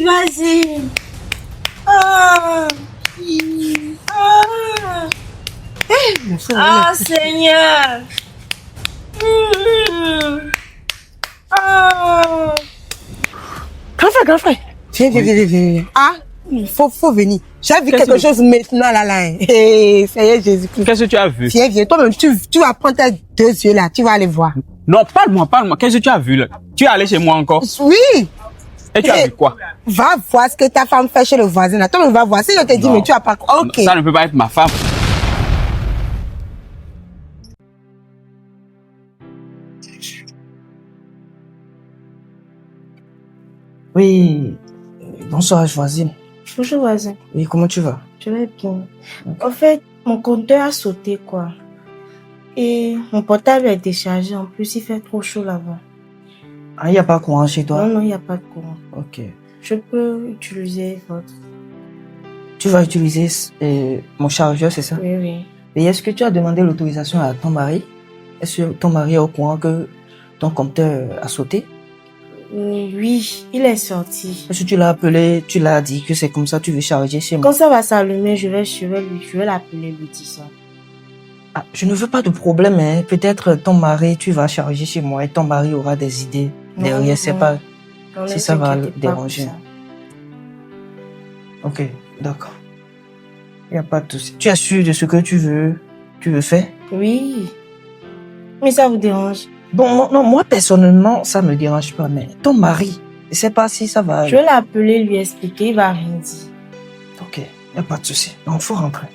vas-y. Ah. Ah. Ah, Seigneur. Ah. Grand frère. Viens. Ah, faut venir. J'ai vu quelque chose maintenant là. Hey, ça y est, Jésus-Christ. Qu'est-ce que tu as vu? Viens. Toi-même, tu vas prendre tes 2 yeux là. Tu vas aller voir. Non, parle-moi. Qu'est-ce que tu as vu là? Tu es allé chez moi encore? Oui. Et tu as vu quoi? Va voir ce que ta femme fait chez le voisin là. Toi-même, va voir. Si je te dis, mais tu vas pas. Ok. Ça ne peut pas être ma femme. Oui, bonsoir voisine. Bonjour, voisin. Oui, comment tu vas? Je vais bien. En fait, mon compteur a sauté, quoi. Et mon portable est déchargé. En plus, il fait trop chaud là-bas. Ah, il n'y a pas courant chez toi? Non, il n'y a pas de courant. Ok. Je peux utiliser votre... Tu vas utiliser mon chargeur, c'est ça? Oui. Et est-ce que tu as demandé l'autorisation à ton mari? Est-ce que ton mari est au courant que ton compteur a sauté? Oui, il est sorti. Est-ce que tu l'as appelé, tu l'as dit que c'est comme ça, tu veux charger chez moi? Quand ça va s'allumer, je vais l'appeler, lui dire ça. Ah, je ne veux pas de problème, hein. Peut-être ton mari, tu vas charger chez moi et ton mari aura des idées derrière, c'est pas si ça va le déranger. Ok, d'accord. Il n'y a pas de souci. Tu es sûr de ce que tu veux faire? Oui. Mais ça vous dérange? Bon, non, moi personnellement, ça me dérange pas, mais ton mari, je sais pas si ça va. Je vais l'appeler, lui expliquer, il va rien dire. Ok, il n'y a pas de souci. Donc, faut rentrer.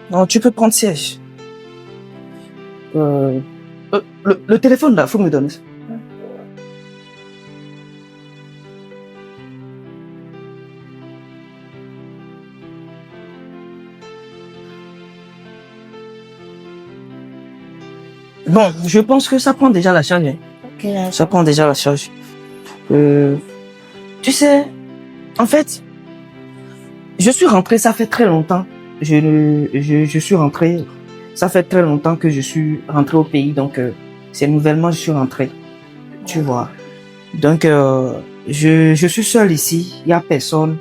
Non, tu peux prendre siège. Le téléphone là, faut me donner ça. Bon, je pense que ça prend déjà la charge. Hein. Ok, ça prend déjà la charge. Tu sais, en fait, je suis rentré, ça fait très longtemps. Je suis rentré, ça fait très longtemps que je suis rentré au pays, donc c'est nouvellement je suis rentré. Tu vois. Donc, je suis seul ici, il y a personne.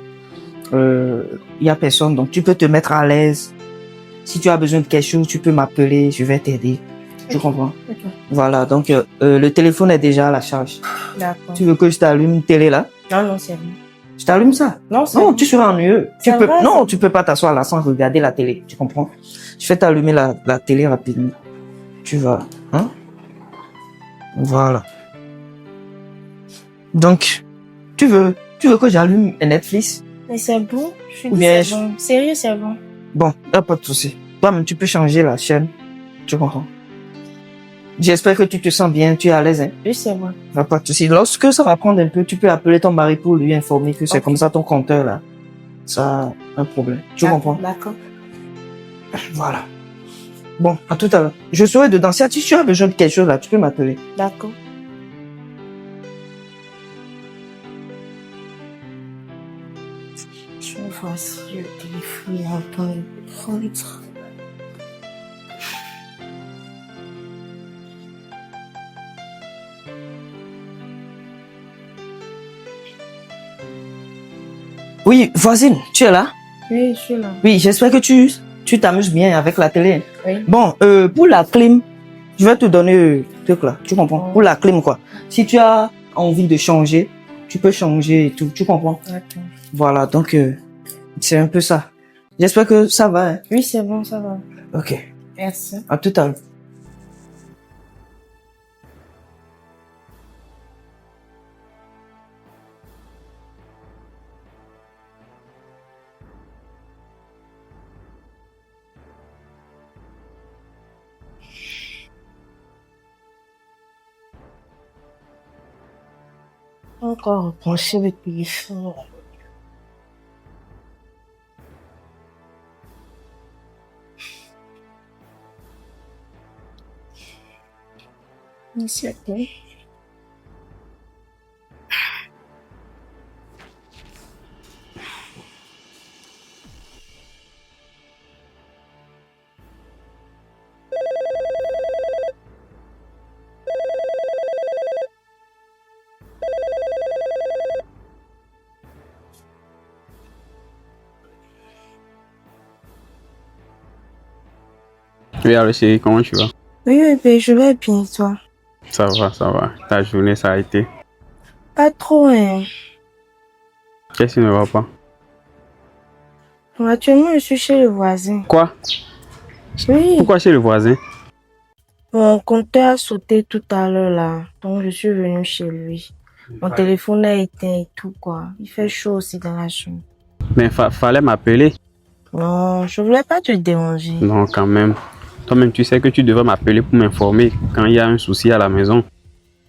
Donc tu peux te mettre à l'aise. Si tu as besoin de quelque chose, tu peux m'appeler, je vais t'aider. Tu comprends? Okay. Voilà, donc le téléphone est déjà à la charge. D'accord. Tu veux que je t'allume une télé là? Non, c'est bon. Je t'allume ça? Non, tu seras ennuyeux. Tu peux pas t'asseoir là sans regarder la télé, tu comprends? Je vais t'allumer la télé rapidement. Tu vas, hein? Voilà. Donc, tu veux que j'allume Netflix? Mais c'est bon. Je suis Bien, c'est bon. Sérieux, c'est bon. Bon, y a pas de souci. Toi-même, tu peux changer la chaîne. Tu comprends? J'espère que tu te sens bien, tu es à l'aise, hein? Oui, c'est bon. Y a pas de souci. Lorsque ça va prendre un peu, tu peux appeler ton mari pour lui informer que c'est comme ça ton compteur là. Ça a un problème. Tu comprends? D'accord. Voilà. Bon, à tout à l'heure. Je serai dedans. Si tu as besoin de quelque chose là, tu peux m'appeler. D'accord. Je vais voir si le téléphone est en train de prendre. Oui, voisine, tu es là? Oui, je suis là. Oui, j'espère que tu t'amuses bien avec la télé. Oui. Bon, pour la clim, je vais te donner truc là. Tu comprends? Pour la clim quoi. Si tu as envie de changer, tu peux changer et tout. Tu comprends? D'accord. Voilà, donc c'est un peu ça. J'espère que ça va. Hein? Oui, c'est bon, ça va. Ok. Merci. À tout à l'heure. Encore brancher le téléphone. C'est bon. Oui, alors chérie, comment tu vas? Oui, bébé, je vais bien, toi. Ça va, ça va. Ta journée, ça a été. Pas trop, hein. Qu'est-ce qui ne va pas? Bon, actuellement, je suis chez le voisin. Quoi? Oui. Pourquoi chez le voisin? Mon compteur a sauté tout à l'heure, là. Donc, je suis venue chez lui. Mon téléphone a éteint et tout, quoi. Il fait chaud aussi dans la chambre. Mais fallait m'appeler. Non, je voulais pas te déranger. Non, quand même. Toi-même, tu sais que tu devrais m'appeler pour m'informer quand il y a un souci à la maison.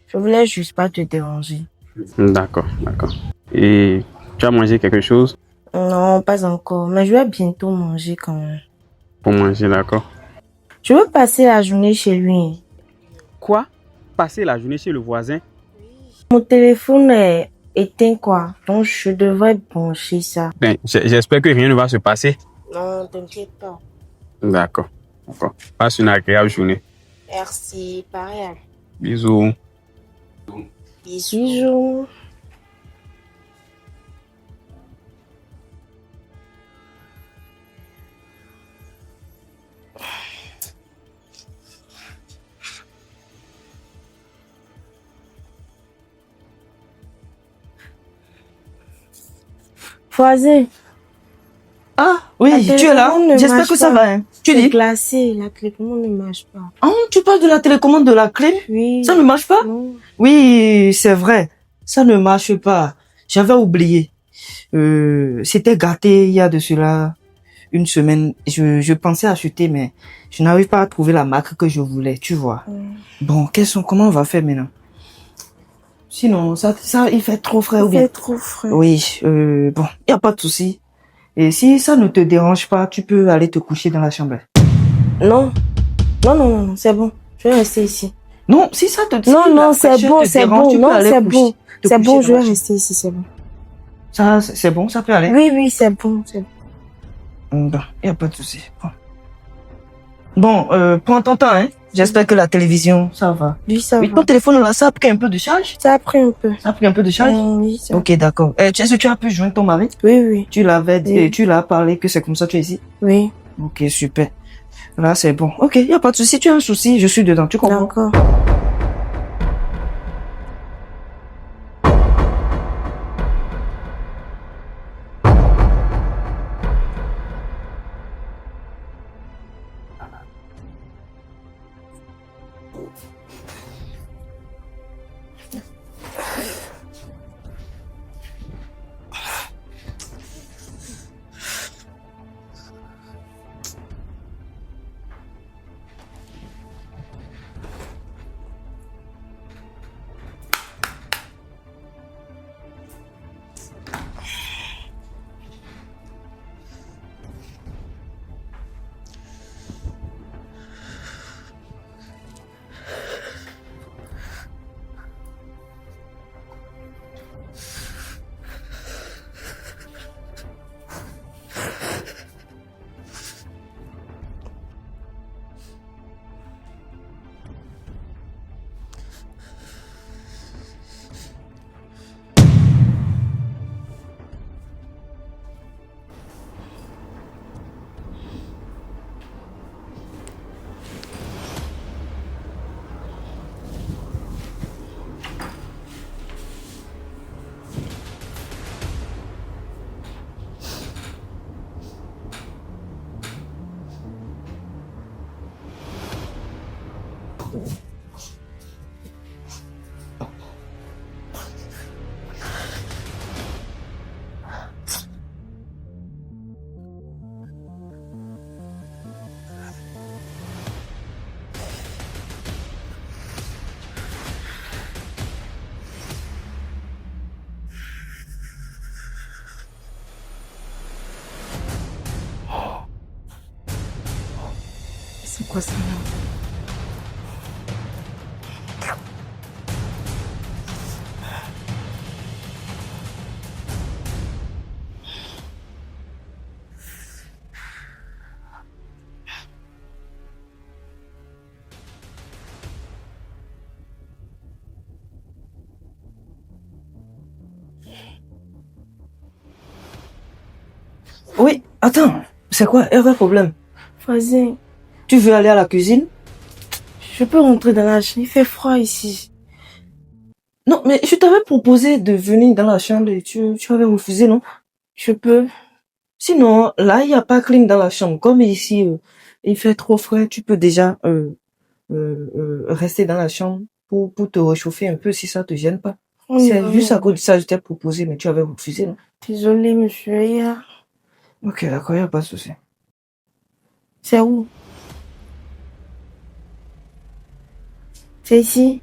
Je voulais juste pas te déranger. D'accord, d'accord. Et tu as mangé quelque chose Non, pas encore. Mais je vais bientôt manger quand même. pour manger, d'accord? Je veux passer la journée chez lui. Quoi? Passer la journée chez le voisin? Mon téléphone est éteint, quoi. Donc, je devrais brancher ça. Ben, j'espère que rien ne va se passer. Non, t'inquiète pas. D'accord, d'accord. Passe une agréable journée. Merci, pareil. Bisous. Bisous. Voisin. Ah, oui, La tu es là. télécommande ne J'espère marche que ça pas. va. Hein. Tu C'est dis? glacé, la télécommande ne marche pas. Ah, tu parles de la télécommande de la clé? Oui. Ça ne marche pas? Non. Oui, c'est vrai. Ça ne marche pas. J'avais oublié. C'était gâté il y a de cela une semaine. Je pensais acheter, mais je n'arrive pas à trouver la marque que je voulais, tu vois. Bon, comment on va faire maintenant? Sinon, ça, il fait trop frais ou Il bien? fait trop frais. Oui, bon, il n'y a pas de souci. Et si ça ne te dérange pas, tu peux aller te coucher dans la chambre. Non. Non, c'est bon. Je vais rester ici. Non, si ça te Non, c'est bon, c'est bon. Non, c'est bon. C'est bon, je vais rester. rester ici, c'est bon. Ça, c'est bon, ça peut aller? Oui, c'est bon, c'est bon. Bon, il n'y a pas de souci. Bon, prends ton temps, hein. J'espère que la télévision, ça va. Oui, ça Oui, va. ton téléphone, là, ça a pris un peu de charge? Ça a pris un peu. Ça a pris un peu de charge? Oui, ça va. Ok, d'accord. Est-ce que tu as pu joindre ton mari? Oui. Tu l'avais dit, Oui. tu l'as parlé que c'est comme ça que tu es ici? Oui, Ok, super. Là, c'est bon. Ok, il n'y a pas de souci. Si tu as un souci, je suis dedans. Tu comprends? d'accord. C'est quoi ça? Oui, attends. C'est quoi? Il y a un problème. Voisin, Tu veux aller à la cuisine? Je peux rentrer dans la chambre. Il fait froid ici. Non, mais je t'avais proposé de venir dans la chambre et tu avais refusé, non? Je peux. Sinon, là, il n'y a pas clim dans la chambre. Comme ici, il fait trop froid, tu peux déjà rester dans la chambre pour te réchauffer un peu si ça te gêne pas. C'est juste à cause de ça que je t'ai proposé, mais tu avais refusé, non? Désolée, monsieur. Ok, d'accord, il n'y a pas de souci. C'est où? C'est ici?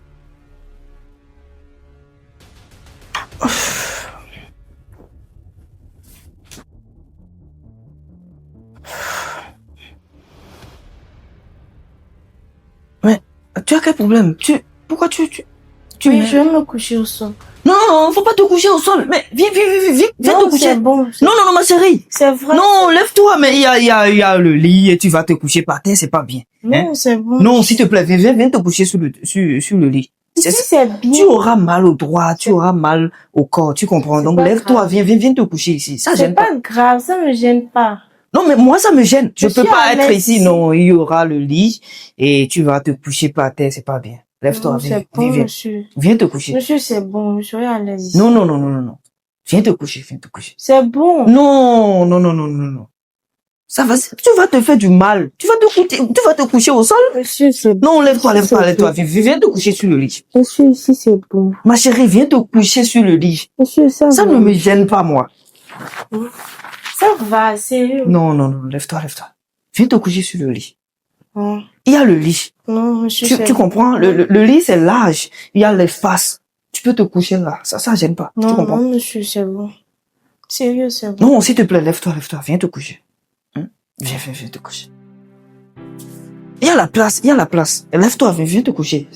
Mais, tu as quel problème? Pourquoi tu Oui, je vais me coucher au sol. Non, faut pas te coucher au sol. Mais viens te coucher. C'est bon. Non, ma chérie. C'est vrai. Non, lève-toi, mais il y a le lit et tu vas te coucher par terre, c'est pas bien. Non, c'est bon. Non, s'il te plaît, viens te coucher sur le lit. Ici, c'est bien. Tu auras mal au droit, tu auras mal au corps, tu comprends. Donc lève-toi, viens te coucher ici. Ça C'est gêne pas. pas grave, ça me gêne pas. Non, mais moi ça me gêne. Je peux suis pas à être l'aise ici. ici. Non, il y aura le lit et tu vas te coucher par terre, c'est pas bien. Lève-toi, Non, viens, c'est bon, viens. monsieur. Viens te coucher. Monsieur, c'est bon. Je serai à l'aise ici. Non. Viens te coucher. C'est bon. Non. Ça va, tu vas te faire du mal. Tu vas te coucher au sol. Monsieur, c'est bon. Non, lève-toi. Viens te coucher sur le lit. Monsieur, ici, c'est bon. Ma chérie, viens te coucher sur le lit. Monsieur, ça Ça va. ne me gêne pas, moi. Ça va, sérieux. Non, lève-toi. Viens te coucher sur le lit. Non, Il y a le lit. non, monsieur, Tu comprends? Le lit, c'est large. Il y a l'espace. Tu peux te coucher là. Ça gêne pas. Tu Non, comprends? non, monsieur, c'est bon. Sérieux, c'est bon. Non, s'il te plaît, lève-toi. Viens te coucher. Hein? Viens te coucher. Il y a la place. Lève-toi, viens te coucher.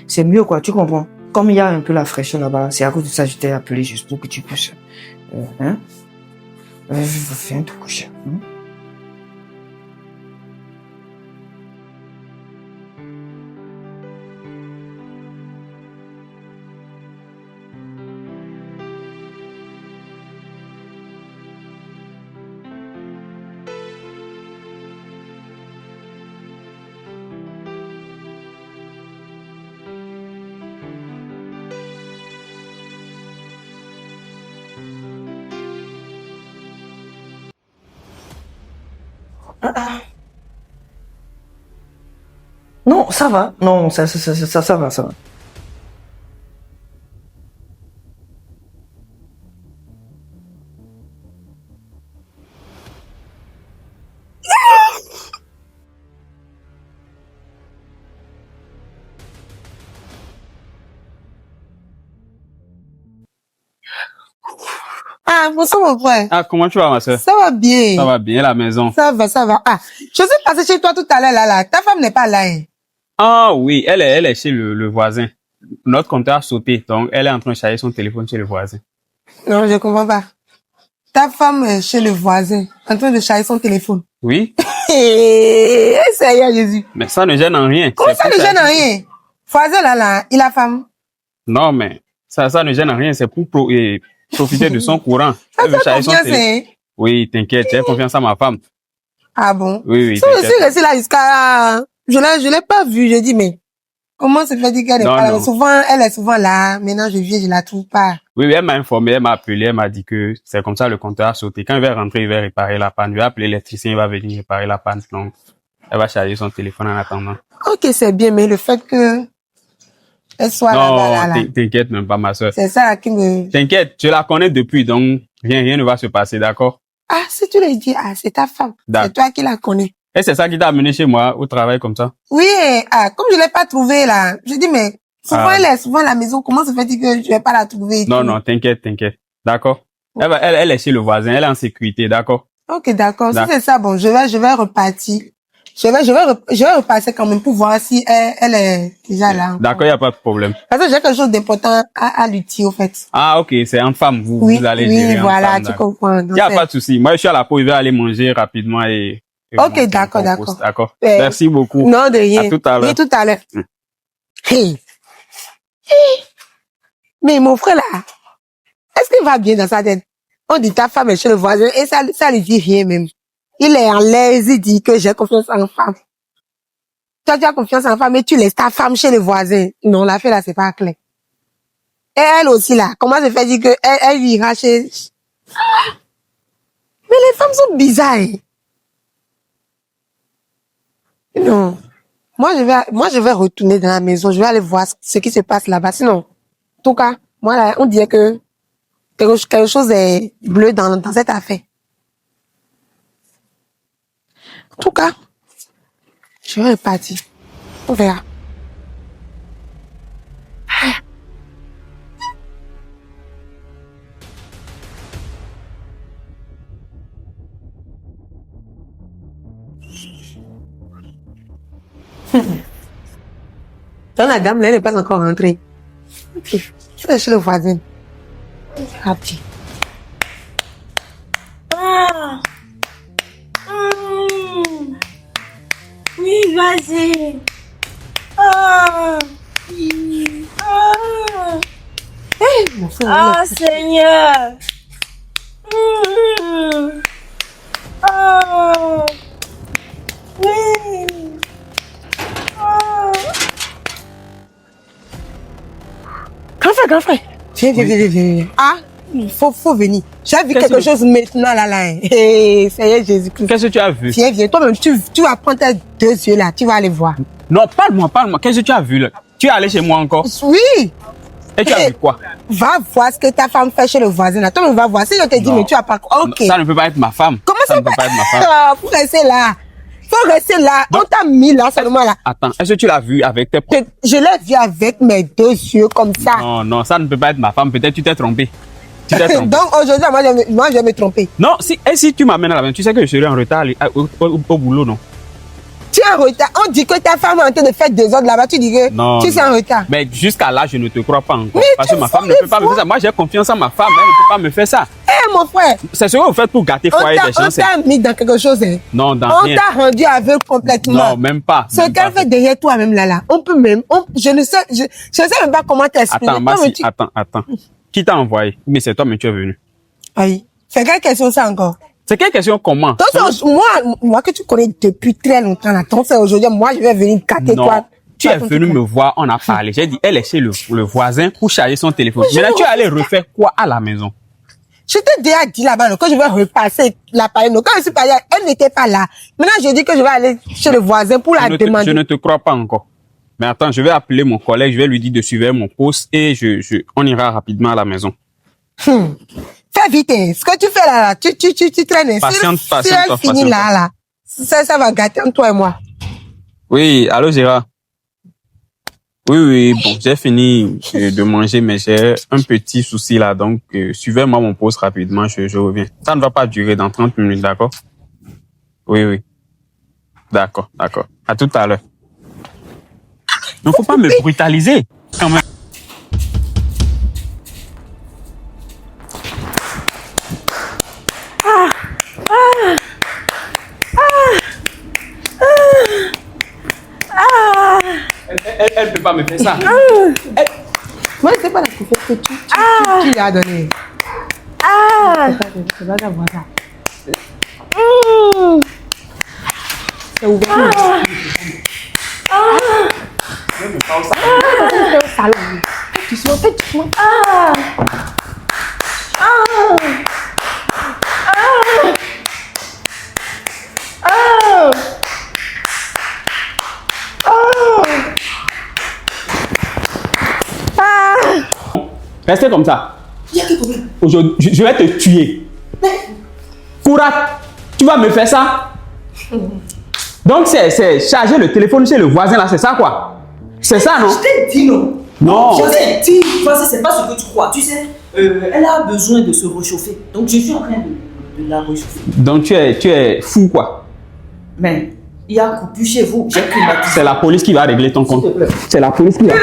C'est mieux, quoi. Tu comprends? Comme il y a un peu la fraîcheur là-bas, c'est à cause de ça que je t'ai appelé juste pour que tu puisses, hein? Viens te coucher. Hein? Non, ça va. Non, ça va. Ah, bonsoir mon frère. Ah, comment tu vas, ma soeur? Ça va bien. Ça va bien, la maison. Ça va. Ah, je suis passé chez toi tout à l'heure là. Ta femme n'est pas là. Hein. Ah oui, elle est chez le voisin. Notre compteur a sauté, donc elle est en train de charger son téléphone chez le voisin. Non, je comprends pas. Ta femme est chez le voisin, en train de charger son téléphone. Oui, Seigneur Jésus. mais ça ne gêne en rien. Comment C'est ça pour ne gêne rien? Voisin là, il a femme. Non, mais ça ne gêne en rien, c'est pour profiter de son courant. Ça Elle veut fait charger son confiance, téléphone. hein? Oui, t'inquiète, j'ai confiance à ma femme. Ah bon? Oui, Si je t'inquiète. suis restée là jusqu'à... Je l'ai pas vue, je dis, mais comment se fait-il qu'elle est Non, pas là? non. Souvent, elle est souvent là. Maintenant, je viens, je la trouve pas. Oui, elle m'a informé, elle m'a appelé, elle m'a dit que c'est comme ça le compteur a sauté. Quand il va rentrer, il va réparer la panne. Il va appeler l'électricien, il va venir réparer la panne. Donc, elle va charger son téléphone en attendant. Ok, c'est bien, mais le fait que elle soit Non, là, t'inquiète même pas, ma soeur. c'est ça qui me... T'inquiète, je la connais depuis, donc rien ne va se passer, d'accord? Ah, si tu le dis, ah, c'est ta femme. D'accord. C'est toi qui la connais. Et c'est ça qui t'a amené chez moi au travail comme ça? Oui, ah, comme je l'ai pas trouvée là, je dis, mais souvent Ah. elle est souvent à la maison, comment se fait-il que je vais pas la trouver? et Non, tout? non, t'inquiète. D'accord? Elle est chez le voisin, elle est en sécurité, d'accord? Ok, d'accord. Si D'accord. c'est ça, bon, je vais repartir. Je vais repasser quand même pour voir si elle est déjà là. encore. D'accord, il n'y a pas de problème. Parce que j'ai quelque chose d'important à lui dire, au fait. Ah, ok, c'est en femme, vous allez oui, gérer en voilà, femme, tu d'accord. comprends. Il n'y a pas de souci. Moi, je suis à la pause, je vais aller manger rapidement et Ok, monter d'accord, encore au d'accord. poste, D'accord. Eh, Merci beaucoup. Non, de rien. À tout à l'heure. Oui, tout à l'heure. Mm. Hey. Mais mon frère là, est-ce qu'il va bien dans sa tête? On dit ta femme est chez le voisin et ça lui dit rien même. Il est en l'aise, il dit que j'ai confiance en femme. Toi, tu as confiance en la femme, mais tu laisses ta femme chez les voisins. Non, l'affaire là, c'est pas clair. Et elle aussi là, comment se fait dire que elle ira chez... Mais les femmes sont bizarres. Hein. Non. Moi, je vais retourner dans la maison. Je vais aller voir ce qui se passe là-bas. Sinon, en tout cas, moi là, on dirait que quelque chose est bleu dans cette affaire. En tout cas, je vais repartir. On verra. Dans la dame, là, elle n'est pas encore rentrée. Ok. Je vais chez le voisin. Rapide. Ah. Oui, vas-y. Ah. Ah. Hey, mon frère, Ah, Seigneur. Ah. Oui. Ah. Grand frère. Viens. Ah, faut venir. J'ai vu quelque chose maintenant là. Hein. Hey, ça y est, Jésus-Christ. Qu'est-ce que tu as vu? Viens. Toi-même, tu vas prendre tes 2 yeux là. Tu vas aller voir. Non, parle-moi. Qu'est-ce que tu as vu là? Tu es allé chez moi encore? Oui. Et tu as vu quoi? Va voir ce que ta femme fait chez le voisin là. Toi-même, va voir. Si je te dis, Non. mais tu as pas... Ok. Ça ne peut pas être ma femme. Comment ça ne peut pas être ma femme? Ah, faut rester là. Donc, on t'a mis là seulement là. Attends, est-ce que tu l'as vu avec tes propres... Je l'ai vu avec mes 2 yeux comme ça. Non, ça ne peut pas être ma femme. Peut-être tu t'es trompé. Tu t'es trompé. Donc aujourd'hui, moi, je vais me tromper. Non, si tu m'amènes à la maison, tu sais que je serai en retard au boulot, non? Tu es en retard. On dit que ta femme est en train de faire 2 heures là-bas. Tu dis que Non, tu es en retard. Mais jusqu'à là, je ne te crois pas encore. Mais Parce que tu ma femme ne fous peut pas me faire ça. Moi, j'ai confiance en ma femme. Elle ne peut pas me faire ça. Eh mon frère, C'est ce que vous faites pour gâter le foyer des gens. on t'a mis dans quelque chose. Hein. Non, dans On rien. t'a rendu aveugle complètement. Non, même pas. Ce même qu'elle pas. fait derrière toi même là. Je ne sais même pas comment t'expliquer. Attends, Massi, attends. Qui t'a envoyé? Mais c'est toi, mais tu es venu. Oui. C'est quelle question ça encore? C'est quelle question comment? Donc, moi que tu connais depuis très longtemps là, donc c'est aujourd'hui, moi je vais venir gâter Non. toi. Tu es venu me voir, on a parlé. J'ai dit, elle est chez le voisin pour charger son téléphone. Mais je Maintenant, tu es m'en allé refaire quoi à la maison? Je t'ai déjà dit là-bas que je vais repasser l'appareil. Quand je suis pas là, elle n'était pas là. Maintenant, je dis que je vais aller chez le voisin pour la demander. Je ne te crois pas encore. Mais attends, je vais appeler mon collègue, je vais lui dire de suivre mon poste et on ira rapidement à la maison. Fais vite, hein. Ce que tu fais là, tu traînes. Patiente, si patiente, elle finit patiente. là, ça va gâter entre toi et moi. Oui, allô Gérard. Oui, bon, j'ai fini de manger, mais j'ai un petit souci là, donc suivez-moi mon poste rapidement, je reviens. Ça ne va pas durer dans 30 minutes, d'accord? Oui. D'accord. À tout à l'heure. Il ne faut pas me brutaliser, quand même. Elle peut pas me faire ça. Moi, c'est pas la confiance que tu lui as donnée. C'est pas d'avoir ça. C'est ouvert. C'est au salon. Tu sais, fais doucement. Restez comme ça. Aujourd'hui, je vais te tuer. Kourat, tu vas me faire ça? Donc c'est charger le téléphone chez le voisin là, c'est ça quoi? C'est ça non? Je t'ai dit non. Non. Je t'ai dit, voici, c'est pas ce que tu crois. Tu sais, elle a besoin de se réchauffer. Donc je suis en train de la réchauffer. Donc tu es fou quoi? Mais il y a coupure chez vous. J'ai climatisé. C'est la police qui va régler ton compte. S'il te plaît. C'est la police qui va...